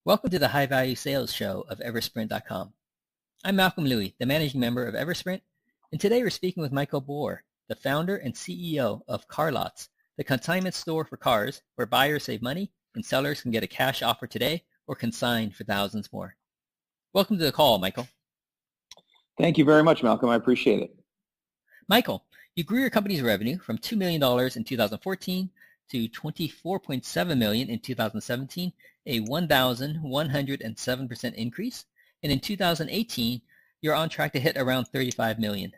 Welcome to the High Value Sales Show of Eversprint.com. I'm Malcolm Louie, the managing member of Eversprint, and today we're speaking with Michael Bohr, the founder and CEO of CarLotz, the consignment store for cars where buyers save money and sellers can get a cash offer today or consign for thousands more. Welcome to the call, Michael. Thank you very much, Malcolm. I appreciate it. Michael, you grew your company's revenue from $2 million in 2014 to $24.7 million in 2017, a 1,107% increase. And in 2018, you're on track to hit around $35 million.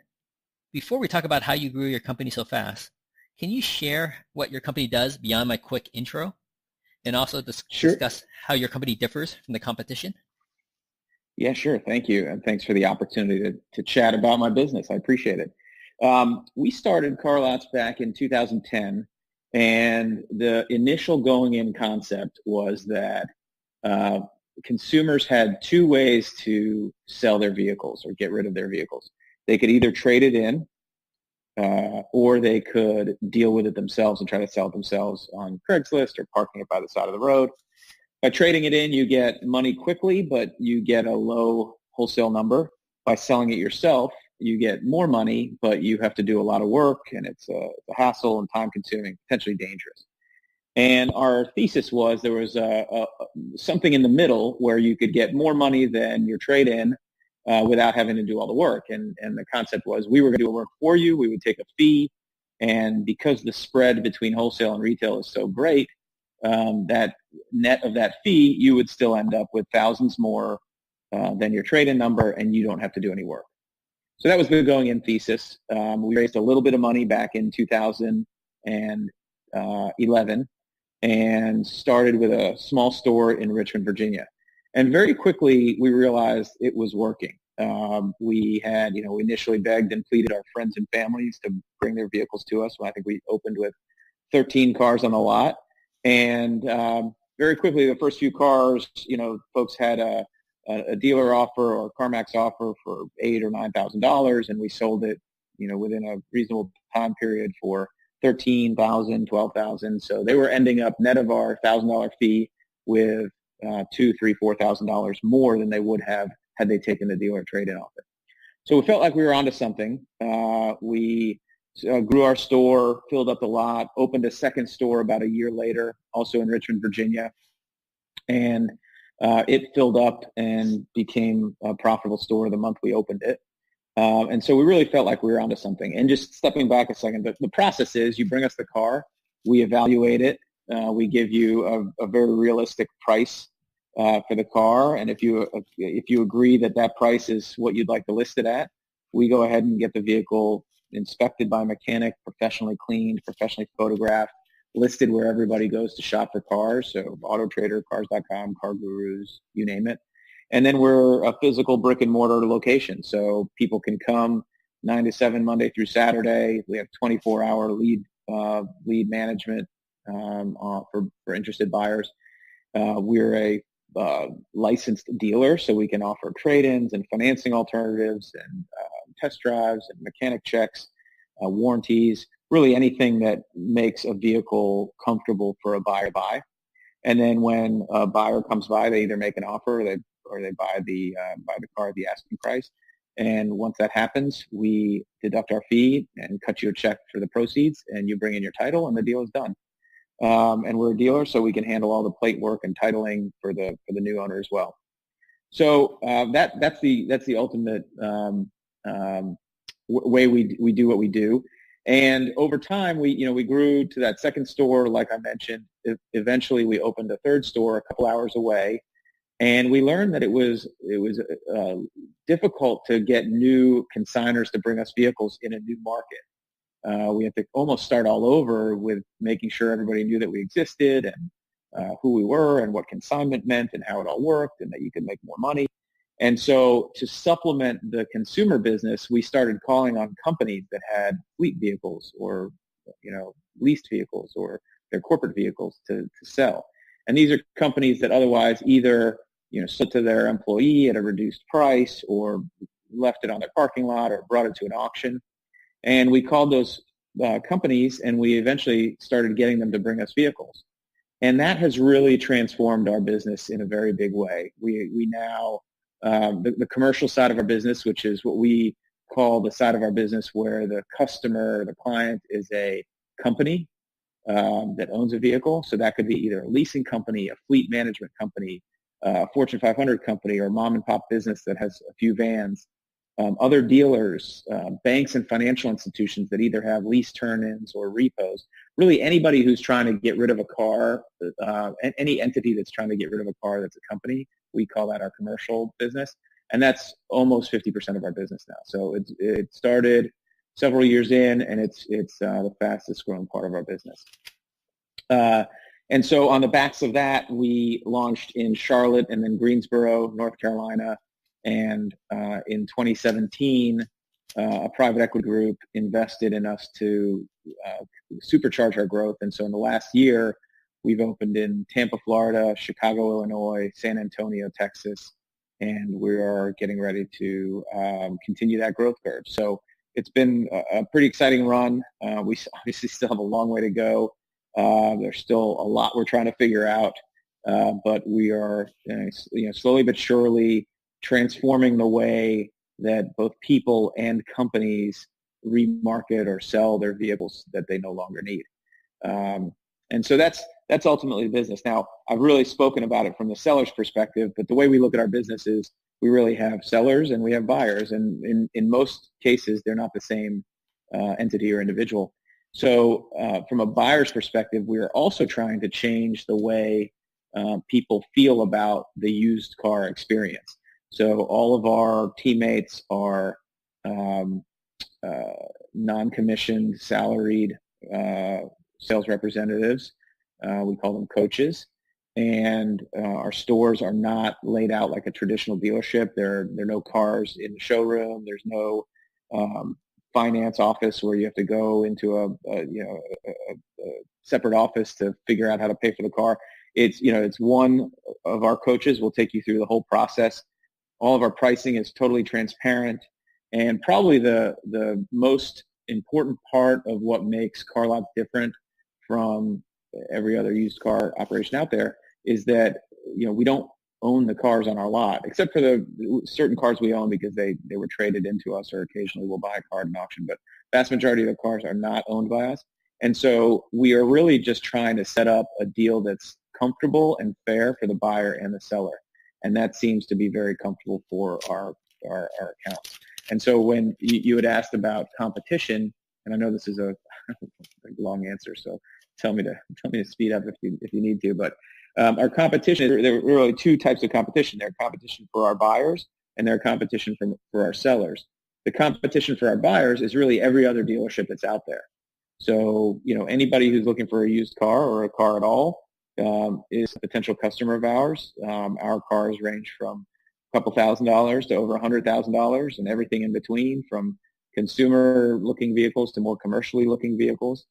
Before we talk about how you grew your company so fast, can you share what your company does beyond my quick intro? And also discuss how your company differs from the competition? Yeah, sure. Thank you. And thanks for the opportunity to chat about my business. I appreciate it. We started CarLotz back in 2010. And the initial going-in concept was that consumers had two ways to sell their vehicles or get rid of their vehicles. They could either trade it in or they could deal with it themselves and try to sell it themselves on Craigslist or parking it by the side of the road. By trading it in, you get money quickly, but you get a low wholesale number. By selling it yourself, you get more money, but you have to do a lot of work, and it's a hassle and time-consuming, potentially dangerous. And our thesis was there was something in the middle where you could get more money than your trade-in without having to do all the work. And the concept was we were going to do the work for you. We would take a fee, and because the spread between wholesale and retail is so great, that net of that fee, you would still end up with thousands more than your trade-in number, and you don't have to do any work. So that was the going-in thesis. We raised a little bit of money back in 2011 and started with a small store in Richmond, Virginia. And very quickly, we realized it was working. We had, we initially begged and pleaded our friends and families to bring their vehicles to us. I think we opened with 13 cars on the lot. And very quickly, the first few cars, folks had a dealer offer or CarMax offer for $8,000 or $9,000, and we sold it, within a reasonable time period for $13,000, $12,000. So they were ending up net of our $1,000 fee with $2,000, $3,000, $4,000 more than they would have had they taken the dealer trade-in offer. So we felt like we were onto something. We grew our store, filled up the lot, opened a second store about a year later, also in Richmond, Virginia, and it filled up and became a profitable store the month we opened it. And so we really felt like we were onto something. And just stepping back a second, the process is you bring us the car, we evaluate it, we give you a very realistic price for the car. And if you agree that price is what you'd like to list it at, we go ahead and get the vehicle inspected by a mechanic, professionally cleaned, professionally photographed, listed where everybody goes to shop for cars, so Auto Trader, Cars.com, Car Gurus, you name it. And then we're a physical brick and mortar location, so people can come 9 to 7 Monday through Saturday. We have 24-hour lead management for interested buyers. We're a licensed dealer, so we can offer trade-ins and financing alternatives and test drives and mechanic checks, warranties, really anything that makes a vehicle comfortable for a buyer to buy. And then when a buyer comes by, they either make an offer or they buy the car at the asking price. And once that happens, we deduct our fee and cut you a check for the proceeds, and you bring in your title, and the deal is done. And we're a dealer, so we can handle all the plate work and titling for the new owner as well. So that's the ultimate way we do what we do. And over time, we grew to that second store, like I mentioned. Eventually, we opened a third store a couple hours away, and we learned that it was difficult to get new consigners to bring us vehicles in a new market. We had to almost start all over with making sure everybody knew that we existed and who we were and what consignment meant and how it all worked and that you could make more money. And so to supplement the consumer business, we started calling on companies that had fleet vehicles or, leased vehicles or their corporate vehicles to sell. And these are companies that otherwise either, sold to their employee at a reduced price or left it on their parking lot or brought it to an auction. And we called those companies, and we eventually started getting them to bring us vehicles. And that has really transformed our business in a very big way. We now, the commercial side of our business, which is what we call the side of our business where the customer, the client is a company that owns a vehicle. So that could be either a leasing company, a fleet management company, a Fortune 500 company, or a mom and pop business that has a few vans. Other dealers, banks and financial institutions that either have lease turn-ins or repos. Really anybody who's trying to get rid of a car, any entity that's trying to get rid of a car that's a company, we call that our commercial business. And that's almost 50% of our business now. So it started several years in, and it's the fastest growing part of our business. And so on the backs of that, we launched in Charlotte and then Greensboro, North Carolina. And in 2017, a private equity group invested in us to supercharge our growth. And so in the last year, we've opened in Tampa, Florida, Chicago, Illinois, San Antonio, Texas, and we are getting ready to continue that growth curve. So it's been a pretty exciting run. We obviously still have a long way to go. There's still a lot we're trying to figure out, but we are slowly but surely transforming the way that both people and companies remarket or sell their vehicles that they no longer need. And so that's ultimately the business. Now, I've really spoken about it from the seller's perspective, but the way we look at our business is we really have sellers and we have buyers. And in most cases, they're not the same entity or individual. So from a buyer's perspective, we are also trying to change the way people feel about the used car experience. So all of our teammates are non-commissioned, salaried sales representatives. We call them coaches. And our stores are not laid out like a traditional dealership. There are no cars in the showroom. There's no finance office where you have to go into a separate office to figure out how to pay for the car. It's one of our coaches will take you through the whole process. All of our pricing is totally transparent, and probably the most important part of what makes CarLotz different from every other used car operation out there is that we don't own the cars on our lot, except for the certain cars we own because they were traded into us, or occasionally we'll buy a car at an auction. But vast majority of the cars are not owned by us, and so we are really just trying to set up a deal that's comfortable and fair for the buyer and the seller. And that seems to be very comfortable for our accounts. And so when you had asked about competition, and I know this is a long answer, so tell me to speed up if you need to. But our competition, there are really two types of competition. There's competition for our buyers, and there's competition for our sellers. The competition for our buyers is really every other dealership that's out there. So anybody who's looking for a used car or a car at all is a potential customer of ours. Our cars range from a couple $1,000s to over $100,000 and everything in between, from consumer-looking vehicles to more commercially-looking vehicles.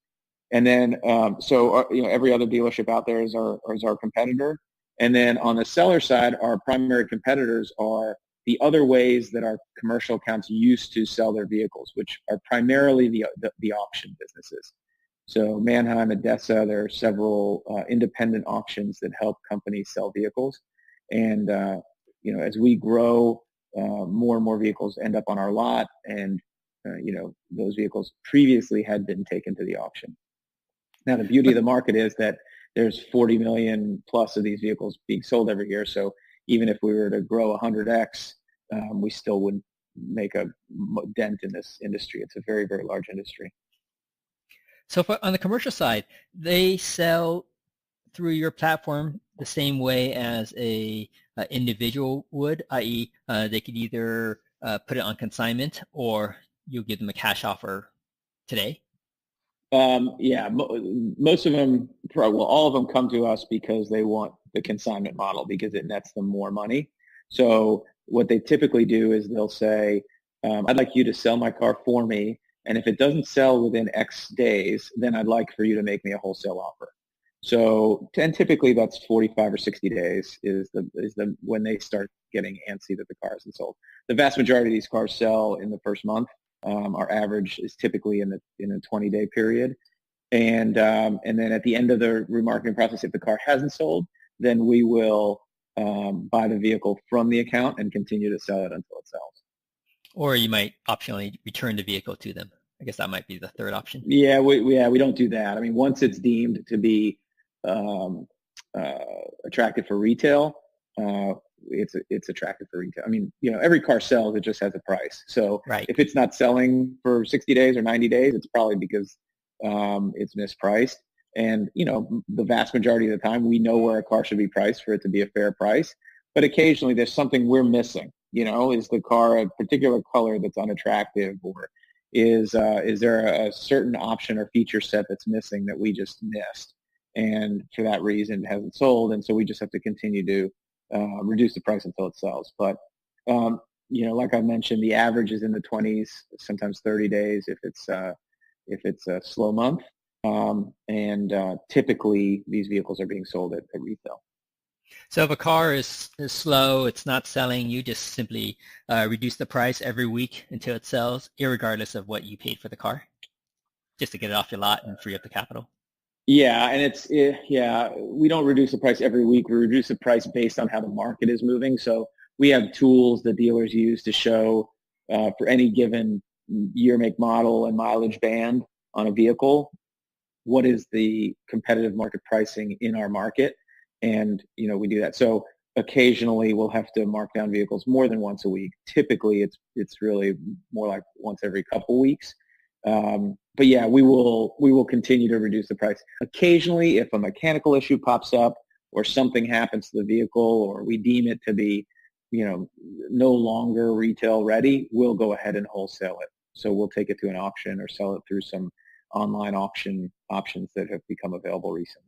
And then, every other dealership out there is our competitor. And then on the seller side, our primary competitors are the other ways that our commercial accounts used to sell their vehicles, which are primarily the auction businesses. So Manheim, ADESA, there are several independent auctions that help companies sell vehicles. And, as we grow, more and more vehicles end up on our lot, and, those vehicles previously had been taken to the auction. Now, the beauty of the market is that there's 40 million plus of these vehicles being sold every year. So even if we were to grow 100x, we still wouldn't make a dent in this industry. It's a very, very large industry. So on the commercial side, they sell through your platform the same way as a individual would, i.e. They could either put it on consignment or you'll give them a cash offer today? Most of them, all of them come to us because they want the consignment model because it nets them more money. So what they typically do is they'll say, I'd like you to sell my car for me. And if it doesn't sell within X days, then I'd like for you to make me a wholesale offer. So, and typically that's 45 or 60 days is when they start getting antsy that the car isn't sold. The vast majority of these cars sell in the first month. Our average is typically in a 20-day period. And then at the end of the remarketing process, if the car hasn't sold, then we will buy the vehicle from the account and continue to sell it until it sells. Or you might optionally return the vehicle to them. I guess that might be the third option. Yeah, we don't do that. I mean, once it's deemed to be attractive for retail, it's attractive for retail. I mean, every car sells, it just has a price. So right. If it's not selling for 60 days or 90 days, it's probably because it's mispriced. And, the vast majority of the time, we know where a car should be priced for it to be a fair price. But occasionally there's something we're missing. Is the car a particular color that's unattractive, or is there a certain option or feature set that's missing that we just missed? And for that reason, it hasn't sold. And so we just have to continue to reduce the price until it sells. But, like I mentioned, the average is in the 20s, sometimes 30 days if it's a slow month. Typically these vehicles are being sold at retail. So if a car is slow, it's not selling, you just simply reduce the price every week until it sells, irregardless of what you paid for the car, just to get it off your lot and free up the capital. Yeah, and we don't reduce the price every week. We reduce the price based on how the market is moving. So we have tools that dealers use to show for any given year, make, model, and mileage band on a vehicle, what is the competitive market pricing in our market. And, we do that. So occasionally we'll have to mark down vehicles more than once a week. Typically it's really more like once every couple weeks. But yeah, we will continue to reduce the price. Occasionally, if a mechanical issue pops up or something happens to the vehicle, or we deem it to be, no longer retail ready, we'll go ahead and wholesale it. So we'll take it to an auction or sell it through some online auction options that have become available recently.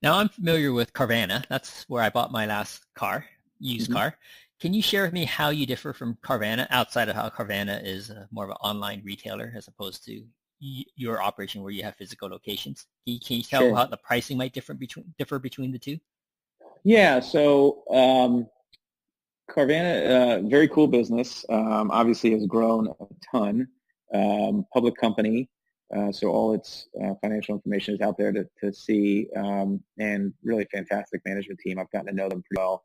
Now, I'm familiar with Carvana. That's where I bought my last car, used car. Can you share with me how you differ from Carvana, outside of how Carvana is more of an online retailer as opposed to your operation where you have physical locations? Can you tell Sure. how the pricing might differ between the two? Yeah, so Carvana, very cool business, obviously has grown a ton. Public company, so all its financial information is out there to see, and really fantastic management team. I've gotten to know them pretty well.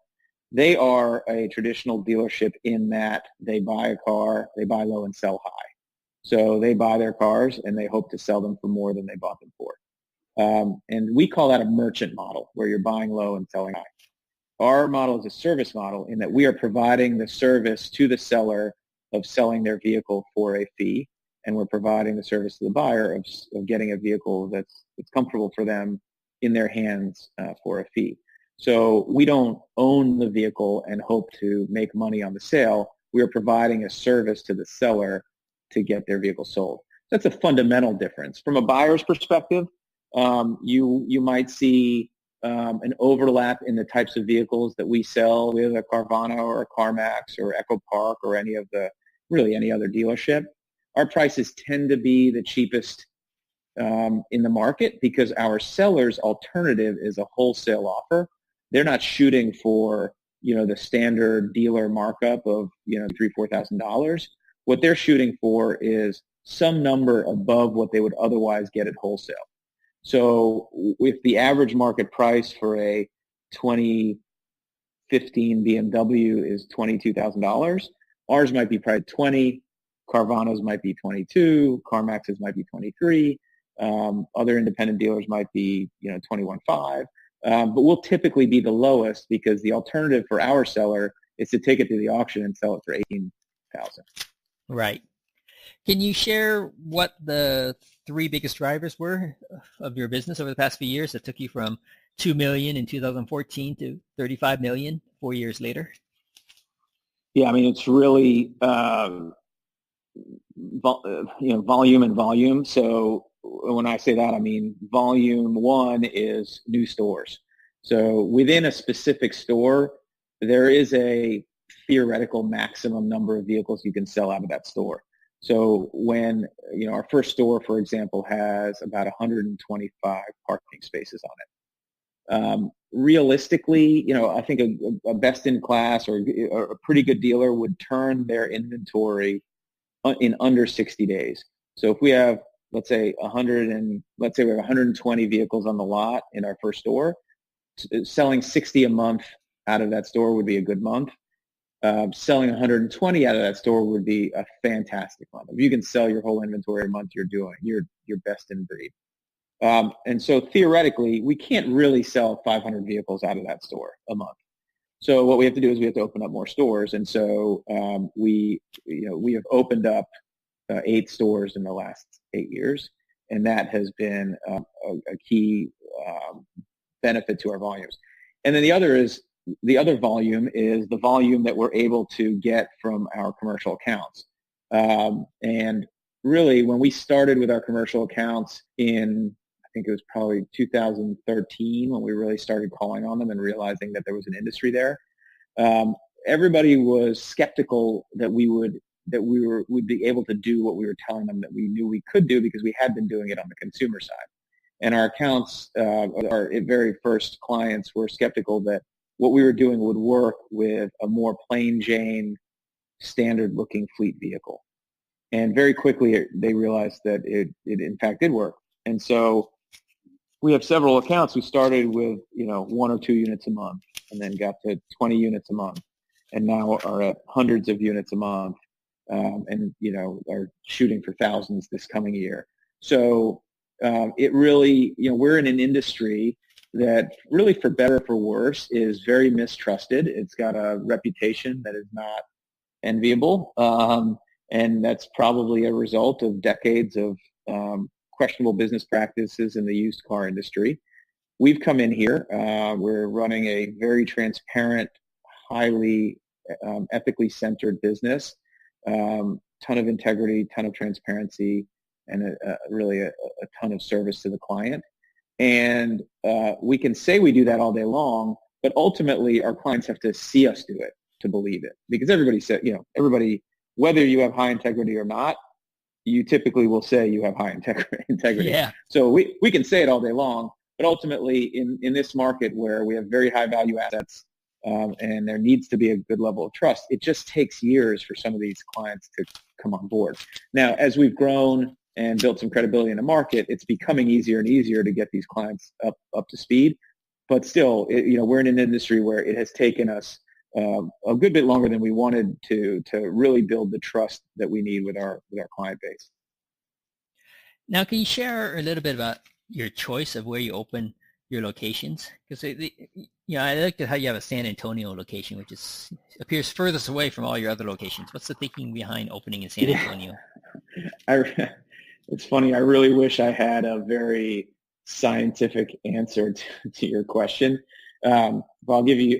They are a traditional dealership in that they buy a car, they buy low and sell high. So they buy their cars and they hope to sell them for more than they bought them for. And we call that a merchant model, where you're buying low and selling high. Our model is a service model in that we are providing the service to the seller of selling their vehicle for a fee, and we're providing the service to the buyer of getting a vehicle that's comfortable for them in their hands for a fee. So we don't own the vehicle and hope to make money on the sale. We are providing a service to the seller to get their vehicle sold. That's a fundamental difference. From a buyer's perspective, you might see an overlap in the types of vehicles that we sell with a Carvana or a CarMax or EchoPark or any other dealership. Our prices tend to be the cheapest in the market because our seller's alternative is a wholesale offer. They're not shooting for, the standard dealer markup of, $3,000-$4,000. What they're shooting for is some number above what they would otherwise get at wholesale. So if the average market price for a 2015 BMW is $22,000, ours might be priced $20,000, Carvana's might be $22,000, CarMax's might be $23,000, other independent dealers might be, $21,500. But we'll typically be the lowest because the alternative for our seller is to take it to the auction and sell it for $18,000. Right. Can you share what the three biggest drivers were of your business over the past few years that took you from $2 million in 2014 to $35 million 4 years later? Yeah, I mean, it's really volume and volume. So when I say that, I mean volume one is new stores. So within a specific store, there is a theoretical maximum number of vehicles you can sell out of that store. So when, our first store, for example, has about 125 parking spaces on it. Realistically, I think a best-in-class or a pretty good dealer would turn their inventory in under 60 days. So if we have let's say we have 120 vehicles on the lot in our first store. Selling 60 a month out of that store would be a good month. Selling 120 out of that store would be a fantastic month. If you can sell your whole inventory a month, you're best in breed. And so theoretically, we can't really sell 500 vehicles out of that store a month. So what we have to do is we have to open up more stores. And so we have opened up 8 stores in the last 8 years, and that has been a key benefit to our volumes. And then the other volume is the volume that we're able to get from our commercial accounts. And really, when we started with our commercial accounts I think it was probably 2013 when we really started calling on them and realizing that there was an industry there. Everybody was skeptical that we'd be able to do what we were telling them that we knew we could do, because we had been doing it on the consumer side. And our accounts, our very first clients, were skeptical that what we were doing would work with a more plain Jane, standard-looking fleet vehicle. And very quickly, they realized that it in fact did work. And so we have several accounts. We started with 1 or 2 units a month, and then got to 20 units a month, and now are at hundreds of units a month, and are shooting for thousands this coming year. So it really, we're in an industry that really, for better or for worse, is very mistrusted. It's got a reputation that is not enviable, and that's probably a result of decades of questionable business practices in the used car industry. We've come in here. We're running a very transparent, highly ethically centered business, ton of integrity, ton of transparency, and really a ton of service to the client. And we can say we do that all day long, but ultimately our clients have to see us do it to believe it. Because everybody said, whether you have high integrity or not, you typically will say you have high integrity. Yeah. So we can say it all day long, but ultimately in this market where we have very high value assets, and there needs to be a good level of trust, it just takes years for some of these clients to come on board. Now, as we've grown and built some credibility in the market, it's becoming easier and easier to get these clients up to speed. But still, we're in an industry where it has taken us a good bit longer than we wanted to really build the trust that we need with our client base. Now, can you share a little bit about your choice of where you open your locations? Because I looked at how you have a San Antonio location, which appears furthest away from all your other locations. What's the thinking behind opening in San Antonio? It's funny. I really wish I had a very scientific answer to your question. But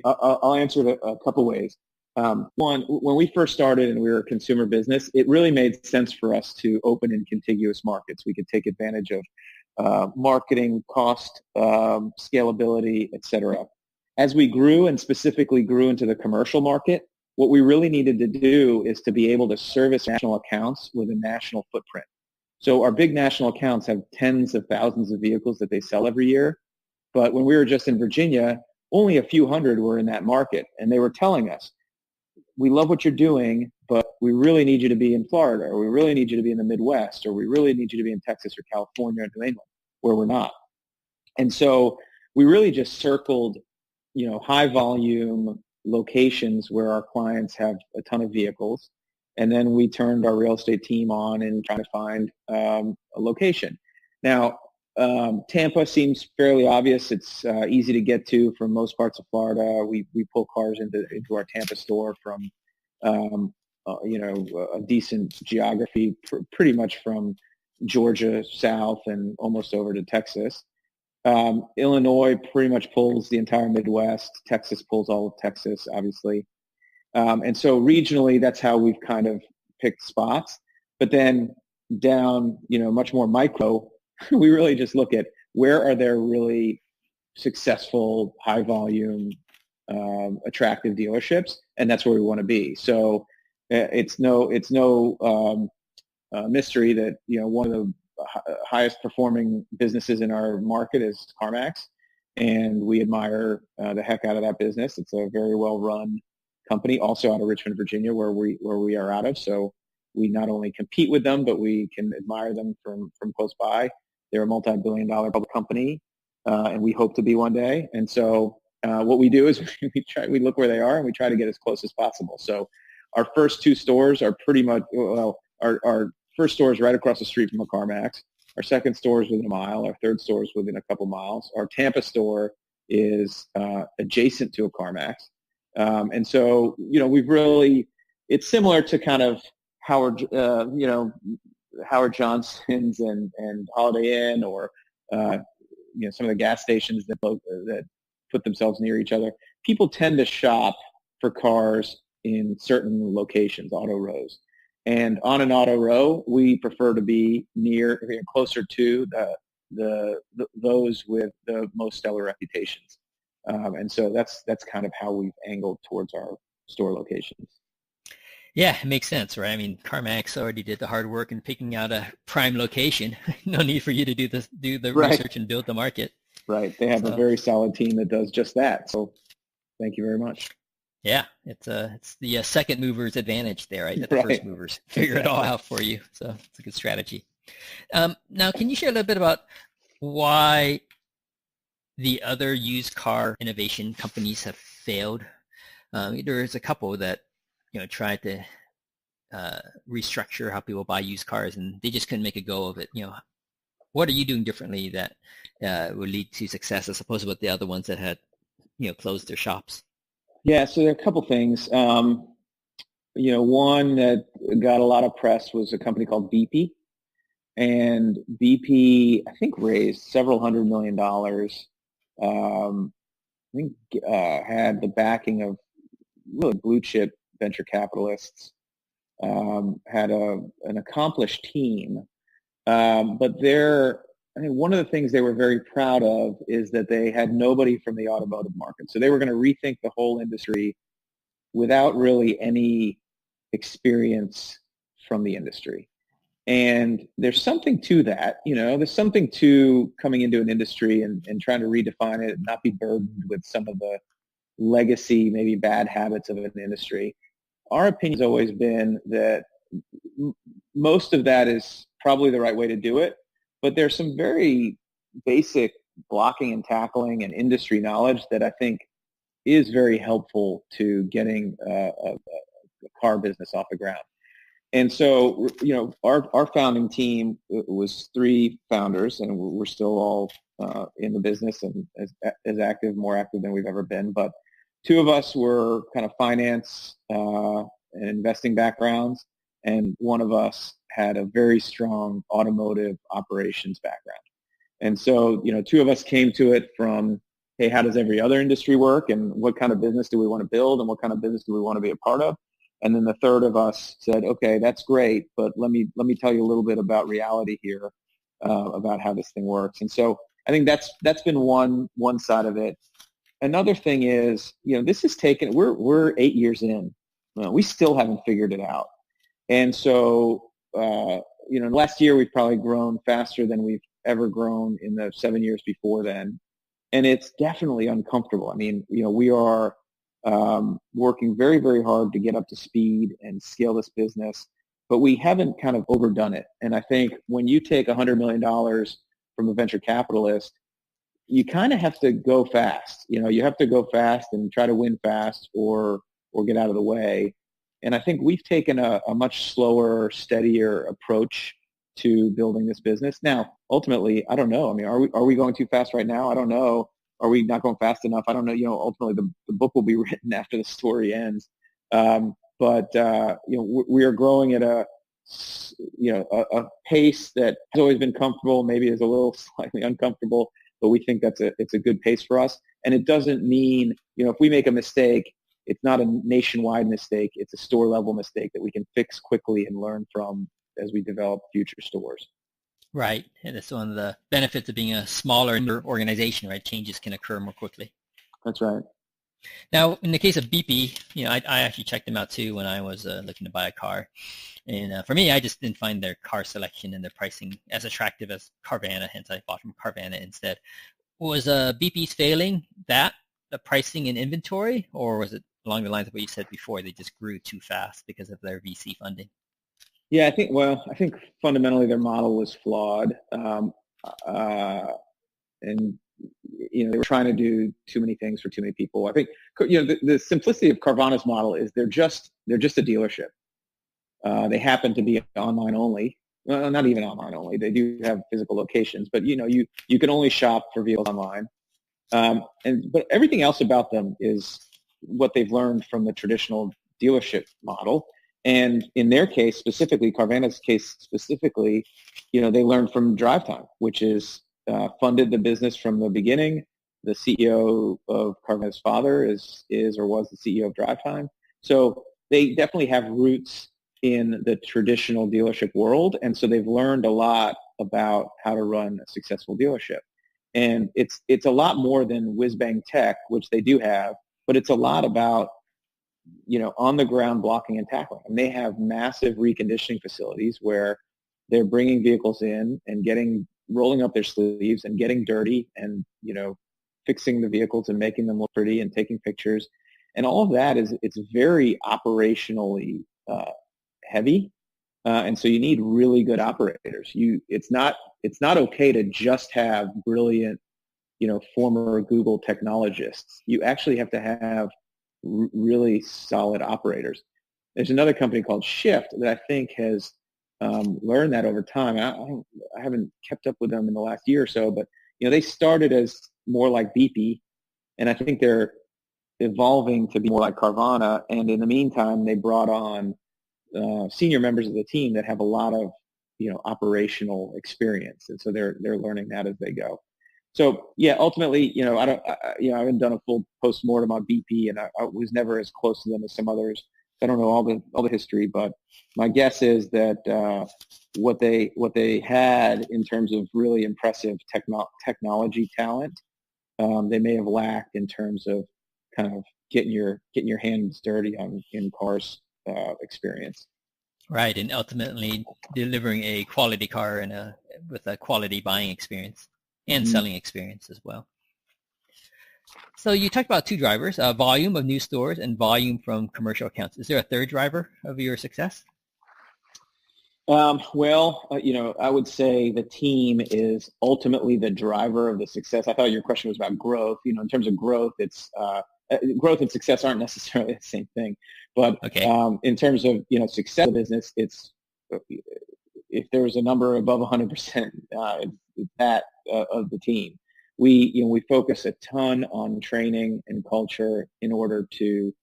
I'll answer it a couple ways. One, when we first started and we were a consumer business, it really made sense for us to open in contiguous markets. We could take advantage of marketing, cost, scalability, et cetera. As we grew, and specifically grew into the commercial market, what we really needed to do is to be able to service national accounts with a national footprint. So our big national accounts have tens of thousands of vehicles that they sell every year. But when we were just in Virginia, only a few hundred were in that market. And they were telling us, we love what you're doing, but we really need you to be in Florida, or we really need you to be in the Midwest, or we really need you to be in Texas or California or New England, where we're not. And so we really just circled, high volume locations where our clients have a ton of vehicles. And then we turned our real estate team on and trying to find a location. Now, Tampa seems fairly obvious. It's easy to get to from most parts of Florida. We pull cars into our Tampa store from, a decent geography, pretty much from Georgia south and almost over to Texas. Illinois pretty much pulls the entire Midwest. Texas pulls all of Texas, obviously. And so regionally, that's how we've kind of picked spots. But then down, much more micro, we really just look at where are there really successful, high volume, attractive dealerships, and that's where we want to be. So it's no mystery that one of the highest performing businesses in our market is CarMax, and we admire the heck out of that business. It's a very well run company, also out of Richmond, Virginia, where we are out of. So we not only compete with them, but we can admire them from close by. They're a multi-billion-dollar public company, and we hope to be one day. And so what we do is we look where they are and we try to get as close as possible. So our first two stores are pretty much, well, our first store is right across the street from a CarMax. Our second store is within a mile. Our third store is within a couple miles. Our Tampa store is adjacent to a CarMax. And so, we've really, it's similar to kind of Howard Johnson's and Holiday Inn, or, some of the gas stations that put themselves near each other. People tend to shop for cars in certain locations, auto rows. And on an auto row, we prefer to be closer to those with the most stellar reputations. And so that's kind of how we've angled towards our store locations. Yeah, it makes sense, right? I mean, CarMax already did the hard work in picking out a prime location. No need for you to do the Right. research and build the market. Right. They have a very solid team that does just that. So thank you very much. Yeah, it's the second mover's advantage there, right? That the first movers figure it all out for you. So it's a good strategy. Now, can you share a little bit about why the other used car innovation companies have failed? There's a couple that tried to restructure how people buy used cars, and they just couldn't make a go of it. What are you doing differently that would lead to success as opposed to what the other ones that had closed their shops? Yeah, so there are a couple things. One that got a lot of press was a company called BP. And BP, I think, raised several $100 million. Had the backing of really blue chip venture capitalists, had an accomplished team. But I think one of the things they were very proud of is that they had nobody from the automotive market. So they were going to rethink the whole industry without really any experience from the industry. And there's something to that, there's something to coming into an industry and trying to redefine it and not be burdened with some of the legacy, maybe bad habits of an industry. Our opinion has always been that most of that is probably the right way to do it, but there's some very basic blocking and tackling and industry knowledge that I think is very helpful to getting a car business off the ground. And so, our founding team was 3 founders, and we're still all in the business and as active, more active than we've ever been. But 2 of us were kind of finance and investing backgrounds, and 1 of us had a very strong automotive operations background. And so, 2 of us came to it from, hey, how does every other industry work, and what kind of business do we want to build, and what kind of business do we want to be a part of? And then the third of us said, okay, that's great, but let me tell you a little bit about reality here, about how this thing works. And so I think that's been one side of it. Another thing is, this has taken, we're 8 years in. We still haven't figured it out. And so, last year we've probably grown faster than we've ever grown in the 7 years before then. And it's definitely uncomfortable. I mean, we are working very, very hard to get up to speed and scale this business, but we haven't kind of overdone it. And I think when you take $100 million from a venture capitalist, you kind of have to go fast. You have to go fast and try to win fast or get out of the way. And I think we've taken a much slower, steadier approach to building this business. Now, ultimately, I don't know. I mean, are we going too fast right now? I don't know. Are we not going fast enough? I don't know. Ultimately, the book will be written after the story ends. But we are growing at a pace that has always been comfortable, maybe is a little slightly uncomfortable, but we think it's a good pace for us. And it doesn't mean, if we make a mistake, it's not a nationwide mistake. It's a store level mistake that we can fix quickly and learn from as we develop future stores. Right. And that's one of the benefits of being a smaller organization, right? Changes can occur more quickly. That's right. Now, in the case of BP, I actually checked them out too when I was looking to buy a car. And for me, I just didn't find their car selection and their pricing as attractive as Carvana, hence I bought from Carvana instead. Was BP's failing the pricing and inventory, or was it along the lines of what you said before, they just grew too fast because of their VC funding? Yeah, I think fundamentally their model was flawed. Uh, and they were trying to do too many things for too many people. I think the simplicity of Carvana's model is they're just a dealership. They happen to be online only. Well, not even online only. They do have physical locations, but you can only shop for vehicles online. But everything else about them is what they've learned from the traditional dealership model. And in their case specifically, Carvana's case specifically, they learned from drive time, which is funded the business from the beginning. The CEO of Carvana's father is or was the CEO of Drive Time. So they definitely have roots in the traditional dealership world. And so they've learned a lot about how to run a successful dealership. And it's a lot more than whiz-bang tech, which they do have, but it's a lot about, on the ground blocking and tackling. And they have massive reconditioning facilities where they're bringing vehicles in and rolling up their sleeves and getting dirty and, fixing the vehicles and making them look pretty and taking pictures. And all of that it's very operationally heavy. And so you need really good operators. It's not okay to just have brilliant, former Google technologists. You actually have to have really solid operators. There's another company called Shift that I think has learned that over time. I haven't kept up with them in the last year or so, but they started as more like BP, and I think they're evolving to be more like Carvana. And in the meantime, they brought on senior members of the team that have a lot of operational experience, and so they're learning that as they go. So yeah, ultimately, I haven't done a full postmortem on BP, and I was never as close to them as some others. I don't know all the history, but my guess is that what they had in terms of really impressive technology talent, they may have lacked in terms of kind of getting your hands dirty in cars experience. Right, and ultimately delivering a quality car and with a quality buying experience and selling experience as well. So you talked about two drivers, volume of new stores and volume from commercial accounts. Is there a third driver of your success? I would say the team is ultimately the driver of the success. I thought your question was about growth. In terms of growth, it's growth and success aren't necessarily the same thing. But okay. In terms of success of business, it's if there was a number above 100%, that of the team. We focus a ton on training and culture in order to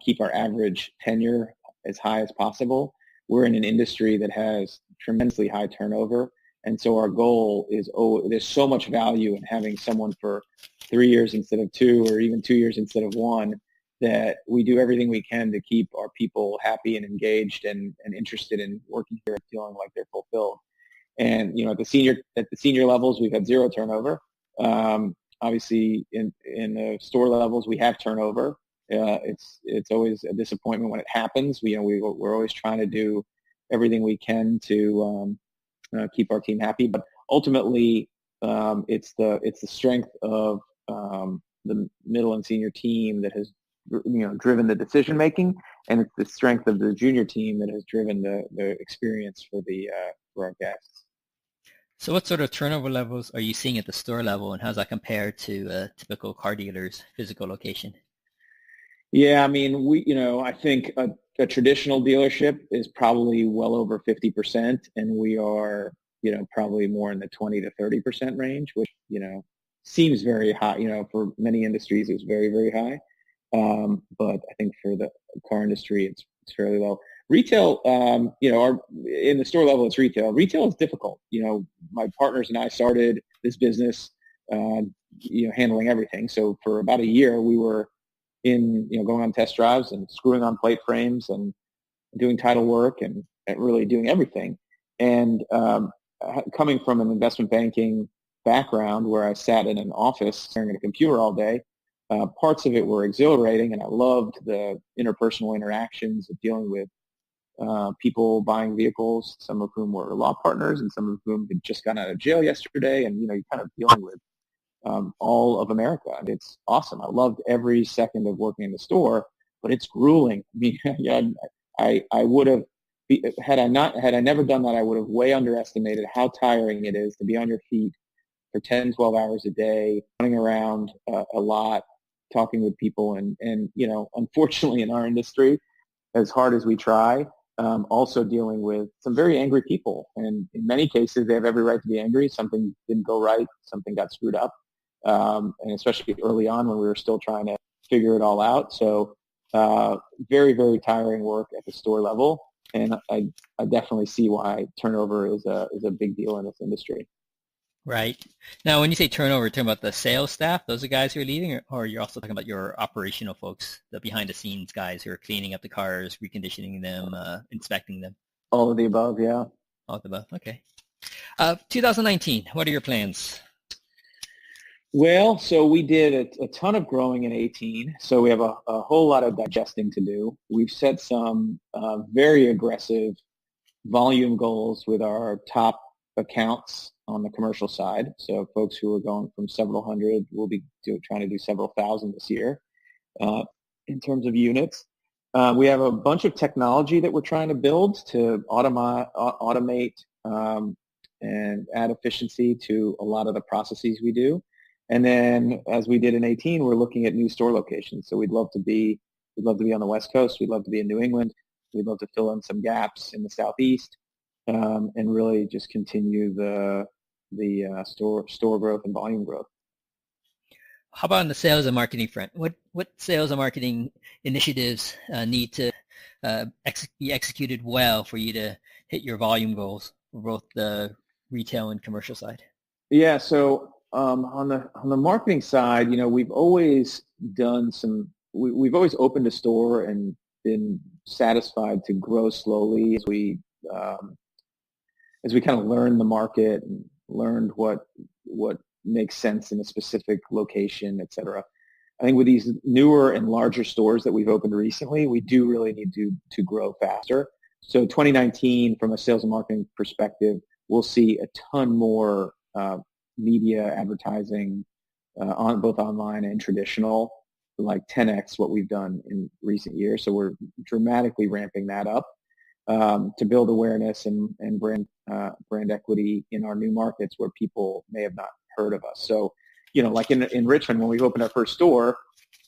keep our average tenure as high as possible. We're in an industry that has tremendously high turnover, and so our goal is there's so much value in having someone for 3 years instead of 2, or even 2 years instead of 1, that we do everything we can to keep our people happy and engaged and interested in working here and feeling like they're fulfilled. And at the senior levels, we've had 0 turnover. Obviously, in the store levels, we have turnover. It's always a disappointment when it happens. We're always trying to do everything we can to keep our team happy. But ultimately, it's the strength of the middle and senior team that has driven the decision making, and it's the strength of the junior team that has driven the experience for our guests. So what sort of turnover levels are you seeing at the store level, and how does that compare to a typical car dealer's physical location? Yeah, I mean, I think a traditional dealership is probably well over 50%, and we are, probably more in the 20 to 30% range, which, seems very high. For many industries, it's very, very high. But I think for the car industry, it's fairly low. Retail, in the store level, it's retail. Retail is difficult. My partners and I started this business, handling everything. So for about a year, we were going on test drives and screwing on plate frames and doing title work and really doing everything. And coming from an investment banking background where I sat in an office staring at a computer all day, parts of it were exhilarating, and I loved the interpersonal interactions of dealing with people buying vehicles, some of whom were law partners and some of whom had just gotten out of jail yesterday, and you're kind of dealing with all of America. And it's awesome. I loved every second of working in the store, but it's grueling. I mean, I would have Had I never done that, I would have way underestimated how tiring it is to be on your feet for 10, 12 hours a day, running around a lot, talking with people. And, unfortunately in our industry, as hard as we try, also dealing with some very angry people. And in many cases, they have every right to be angry. Something didn't go right. Something got screwed up. And especially early on when we were still trying to figure it all out. So very, very tiring work at the store level. And I definitely see why turnover is a big deal in this industry. Right. Now, when you say turnover, you're talking about the sales staff, those are guys who are leaving, or you're also talking about your operational folks, the behind-the-scenes guys who are cleaning up the cars, reconditioning them, inspecting them? All of the above, yeah. All of the above, okay. 2019, what are your plans? Well, so we did a ton of growing in 18, so we have a whole lot of digesting to do. We've set some very aggressive volume goals with our top accounts on the commercial side. So folks who are going from several hundred will be trying to do several thousand this year in terms of units. We have a bunch of technology that we're trying to build to automate and add efficiency to a lot of the processes we do. And then, as we did in 18, we're looking at new store locations. So we'd love to be on the West Coast. We'd love to be in New England. We'd love to fill in some gaps in the Southeast, and really just continue the store growth and volume growth. How about on the sales and marketing front? What sales and marketing initiatives need to be executed well for you to hit your volume goals for both the retail and commercial side? Yeah. So on the marketing side, we've always we've always opened a store and been satisfied to grow slowly as we kind of learned the market and learned what makes sense in a specific location, et cetera. I think with these newer and larger stores that we've opened recently, we do really need to grow faster. So 2019, from a sales and marketing perspective, we'll see a ton more media advertising on both online and traditional, like 10x what we've done in recent years. So we're dramatically ramping that up to build awareness and brand equity in our new markets where people may have not heard of us. So, like in Richmond, when we opened our first store,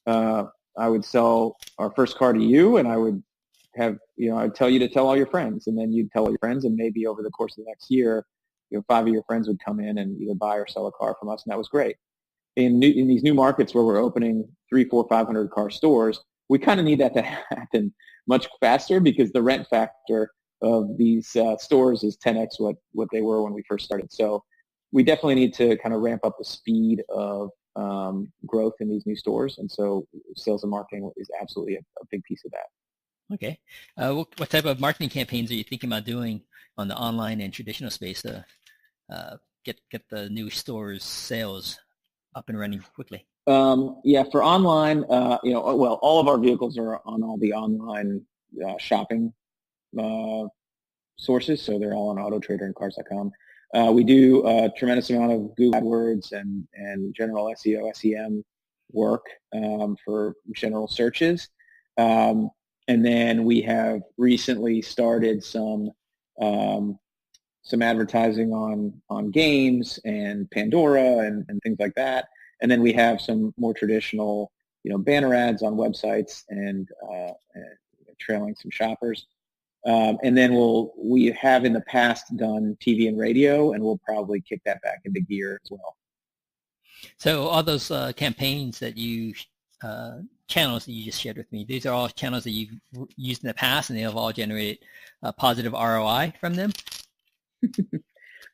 I would sell our first car to you, and I would have, I'd tell you to tell all your friends, and then you'd tell all your friends, and maybe over the course of the next year, 5 of your friends would come in and either buy or sell a car from us, and that was great. In these new markets where we're opening 300, 400, 500 car stores, we kind of need that to happen much faster because the rent factor of these stores is 10x what they were when we first started. So we definitely need to kind of ramp up the speed of growth in these new stores, and so sales and marketing is absolutely a big piece of that. Okay. What type of marketing campaigns are you thinking about doing on the online and traditional space to get the new stores' sales up and running quickly? Yeah, for online, all of our vehicles are on all the online shopping sources, so they're all on AutoTrader and Cars.com. We do a tremendous amount of Google AdWords and general SEO, SEM work for general searches. And then we have recently started some advertising on games and Pandora and things like that. And then we have some more traditional, banner ads on websites and trailing some shoppers. And then we have in the past done TV and radio, and we'll probably kick that back into gear as well. So all those campaigns that channels that you just shared with me, these are all channels that you've used in the past, and they have all generated a positive ROI from them?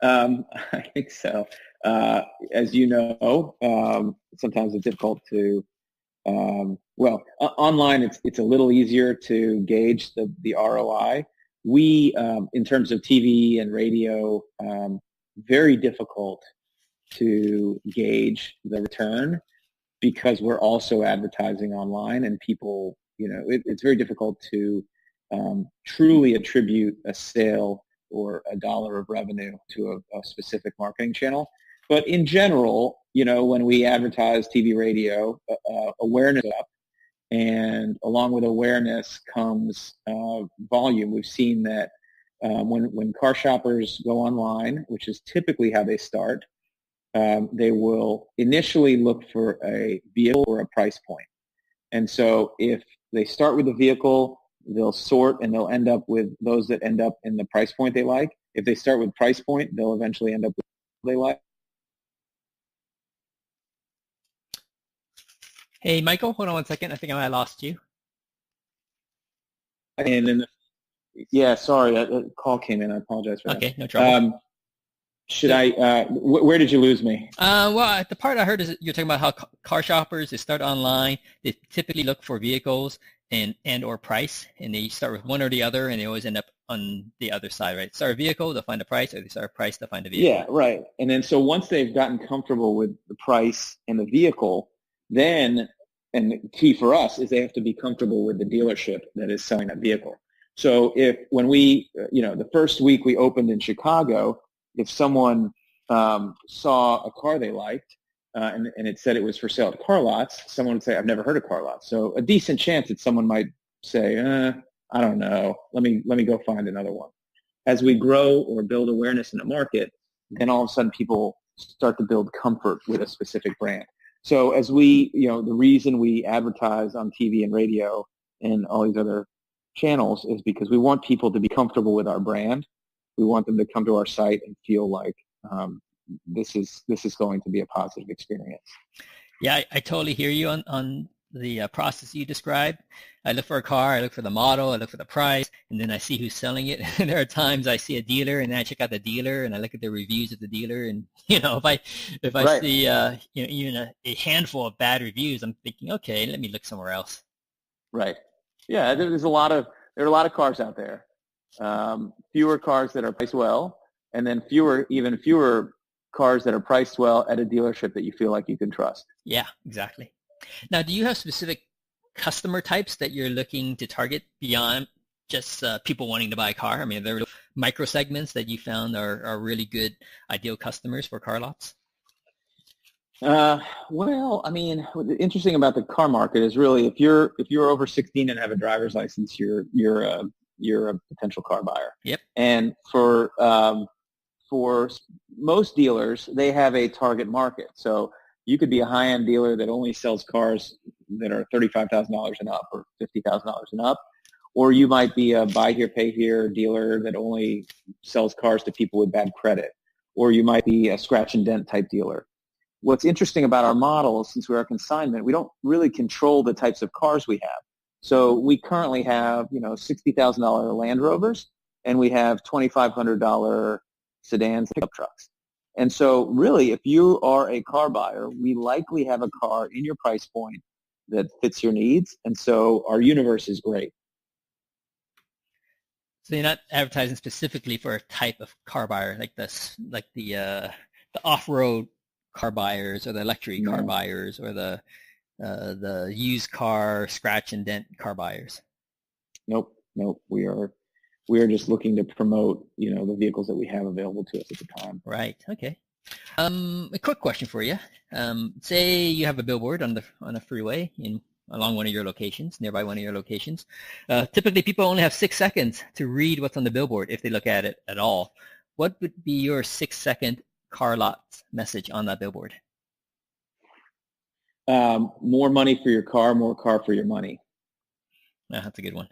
I think so. As you know, sometimes it's difficult to, online it's a little easier to gauge the ROI. We, in terms of TV and radio, very difficult to gauge the return because we're also advertising online, and people, it's very difficult to truly attribute a sale or a dollar of revenue to a specific marketing channel. But in general, when we advertise TV, radio, awareness up, and along with awareness comes volume. We've seen that when car shoppers go online, which is typically how they start, they will initially look for a vehicle or a price point. And so if they start with the vehicle, they'll sort and they'll end up with those that end up in the price point they like. If they start with price point, they'll eventually end up with what they like. Hey, Michael, hold on one second. I think I might have lost you. And then, yeah, sorry, a call came in. I apologize for that. Okay, no trouble. Where did you lose me? Well, the part I heard is you're talking about how car shoppers, they start online. They typically look for vehicles and or price, and they start with one or the other, and they always end up on the other side, right? Start a vehicle, they'll find a price, or they start a price, they'll find a vehicle. Yeah, right. And then so once they've gotten comfortable with the price and the vehicle, then, and the key for us is they have to be comfortable with the dealership that is selling that vehicle. So when we, the first week we opened in Chicago, if someone saw a car they liked and it said it was for sale at CarLotz, someone would say, I've never heard of CarLotz. So a decent chance that someone might say, I don't know, let me go find another one. As we grow or build awareness in the market, then all of a sudden people start to build comfort with a specific brand. So as we, the reason we advertise on TV and radio and all these other channels is because we want people to be comfortable with our brand. We want them to come to our site and feel like this is going to be a positive experience. Yeah, I totally hear you on the process you described. I look for a car, I look for the model, I look for the price, and then I see who's selling it. And there are times I see a dealer, and then I check out the dealer, and I look at the reviews of the dealer. And if I Right. see even a handful of bad reviews, I'm thinking, okay, let me look somewhere else. Right. Yeah, there are a lot of cars out there. Fewer cars that are priced well, and then even fewer cars that are priced well at a dealership that you feel like you can trust. Yeah, exactly. Now, do you have specific customer types that you're looking to target beyond just people wanting to buy a car? I mean, are there micro segments that you found are really good, ideal customers for CarLotz? Well, I mean, what's interesting about the car market is really if you're over 16 and have a driver's license, you're a potential car buyer. Yep. And for most dealers, they have a target market. So you could be a high-end dealer that only sells cars that are $35,000 and up or $50,000 and up, or you might be a buy here, pay here dealer that only sells cars to people with bad credit, or you might be a scratch and dent type dealer. What's interesting about our model, since we're a consignment, we don't really control the types of cars we have. So we currently have, $60,000 Land Rovers, and we have $2,500 sedans, pickup trucks. And so really, if you are a car buyer, we likely have a car in your price point that fits your needs. And so our universe is great. So you're not advertising specifically for a type of car buyer, like the off-road car buyers or the luxury car buyers or the used car scratch and dent car buyers. Nope. We are just looking to promote, the vehicles that we have available to us at the time. Right. Okay. A quick question for you. Say you have a billboard on a freeway along one of your locations, nearby one of your locations. Typically, people only have 6 seconds to read what's on the billboard if they look at it at all. What would be your 6-second CarLotz message on that billboard? More money for your car, more car for your money. That's a good one.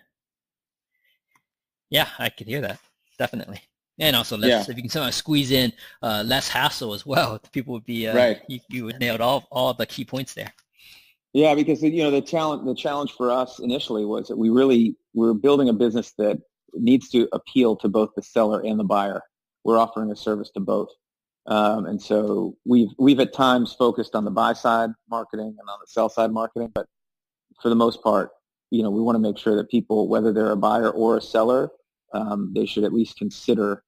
Yeah, I could hear that. Definitely. And also, if you can somehow squeeze in less hassle as well, people would be, right. You would nailed all the key points there. Yeah, because, the challenge for us initially was that we're building a business that needs to appeal to both the seller and the buyer. We're offering a service to both. And so we've at times focused on the buy side marketing and on the sell side marketing, but for the most part, we want to make sure that people, whether they're a buyer or a seller, they should at least consider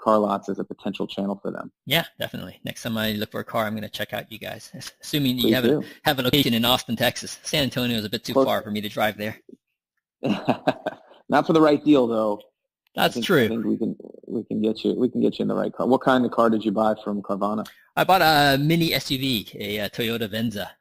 CarLotz as a potential channel for them. Yeah, definitely. Next time I look for a car, I'm going to check out you guys. Assuming you have a location in Austin, Texas. San Antonio is a bit too far for me to drive there. Not for the right deal, though. That's true. I think we can get you in the right car. What kind of car did you buy from Carvana? I bought a mini SUV, a Toyota Venza.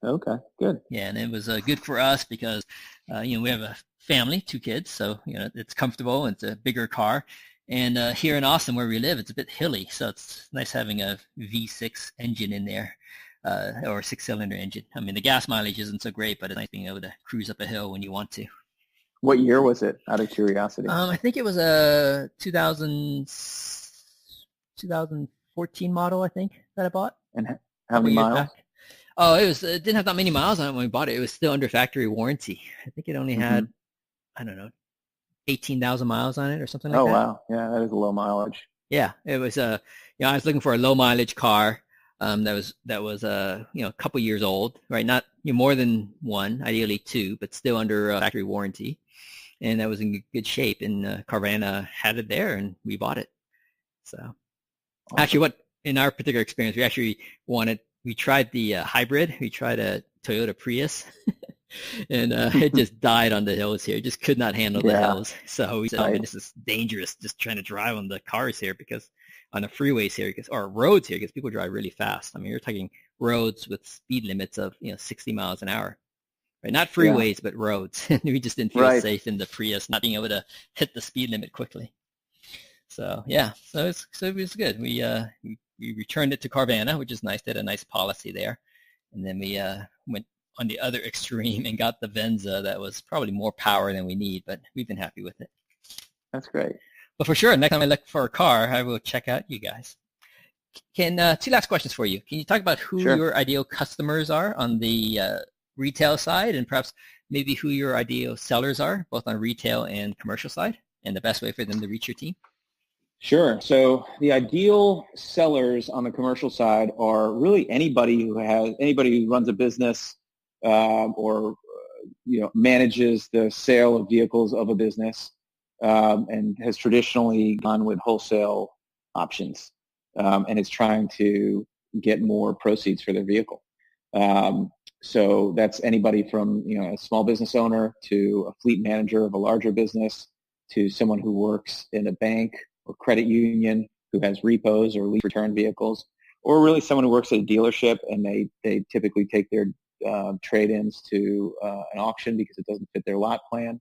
Okay, good. Yeah, and it was good for us because, we have a family, 2 kids, so, it's comfortable and it's a bigger car. And here in Austin where we live, it's a bit hilly, so it's nice having a V6 engine in there, or a 6-cylinder engine. I mean, the gas mileage isn't so great, but it's nice being able to cruise up a hill when you want to. What year was it, out of curiosity? I think it was a 2014 model, I think, that I bought And a how couple many years miles? back. Oh, it didn't have that many miles on it when we bought it. It was still under factory warranty. I think it only Hmm. had, I don't know, 18,000 miles on it or something like Oh, that. wow. Yeah, that is a low mileage. Yeah, it was I was looking for a low mileage car that was a couple years old, right? Not more than one, ideally two, but still under factory warranty, and that was in good shape. And Carvana had it there, and we bought it. So Awesome. actually, what in our particular experience, we tried the hybrid, we tried a Toyota Prius. And it just died on the hills here. It just could not handle the Yeah, hills. So we said, "Oh man, right. this is dangerous. Just trying to drive on the cars here because on the freeways here, or roads here, because people drive really fast. I mean, you're talking roads with speed limits of 60 miles an hour, right? Not Yeah, freeways, but roads. We just didn't feel right. safe in the Prius, not being able to hit the speed limit quickly. So yeah, so it was good. We returned it to Carvana, which is nice. They had a nice policy there, and then we went on the other extreme and got the Venza that was probably more power than we need, but we've been happy with it. That's great. But for sure, next time I look for a car, I will check out you guys. Two last questions for you. Can you talk about who Sure. your ideal customers are on the retail side, and perhaps maybe who your ideal sellers are, both on retail and commercial side, and the best way for them to reach your team? Sure. So the ideal sellers on the commercial side are really anybody who runs a business, or manages the sale of vehicles of a business, and has traditionally gone with wholesale options, and is trying to get more proceeds for their vehicle. So that's anybody from a small business owner to a fleet manager of a larger business to someone who works in a bank or credit union who has repos or lease return vehicles, or really someone who works at a dealership and they typically take their trade-ins to an auction because it doesn't fit their lot plan.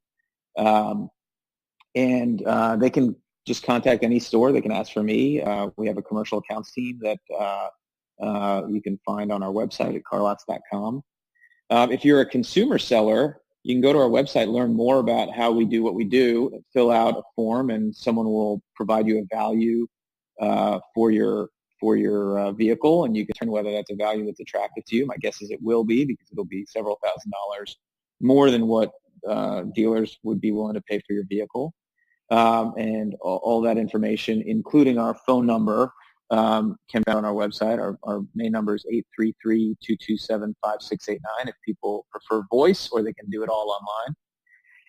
And they can just contact any store. They can ask for me. We have a commercial accounts team that you can find on our website at CarLotz.com. If you're a consumer seller, you can go to our website, learn more about how we do what we do, fill out a form, and someone will provide you a value for your vehicle, and you can determine whether that's a value that's attractive to you. My guess is it will be, because it'll be several $1,000s more than what dealers would be willing to pay for your vehicle. And all that information, including our phone number, can be found on our website. Our main number is 833-227-5689 if people prefer voice, or they can do it all online.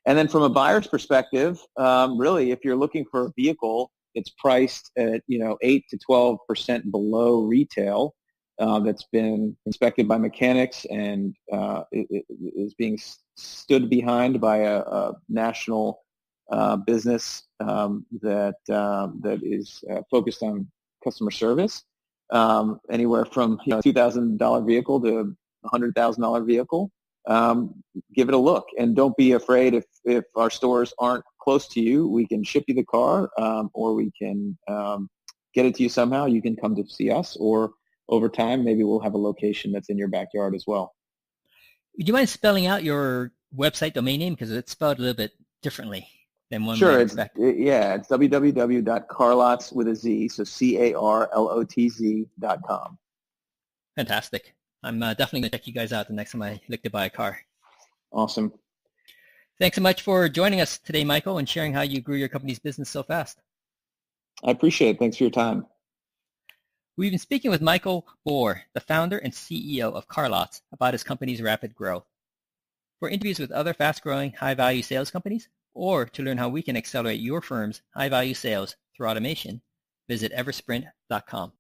And then from a buyer's perspective, really, if you're looking for a vehicle that's priced at 8 to 12% below retail, that's been inspected by mechanics and it is being stood behind by a national business that is focused on customer service, anywhere from $2,000 vehicle to $100,000 vehicle. Give it a look, and don't be afraid if our stores aren't close to you. We can ship you the car, or we can get it to you somehow. You can come to see us, or over time, maybe we'll have a location that's in your backyard as well. Would you mind spelling out your website domain name, because it's spelled a little bit differently than one Sure. might It's expect? it's www.carlotz with a Z, so CarLotz.com. Fantastic. I'm definitely going to check you guys out the next time I look to buy a car. Awesome. Thanks so much for joining us today, Michael, and sharing how you grew your company's business so fast. I appreciate it. Thanks for your time. We've been speaking with Michael Bohr, the founder and CEO of CarLotz, about his company's rapid growth. For interviews with other fast-growing, high-value sales companies, or to learn how we can accelerate your firm's high-value sales through automation, visit Eversprint.com.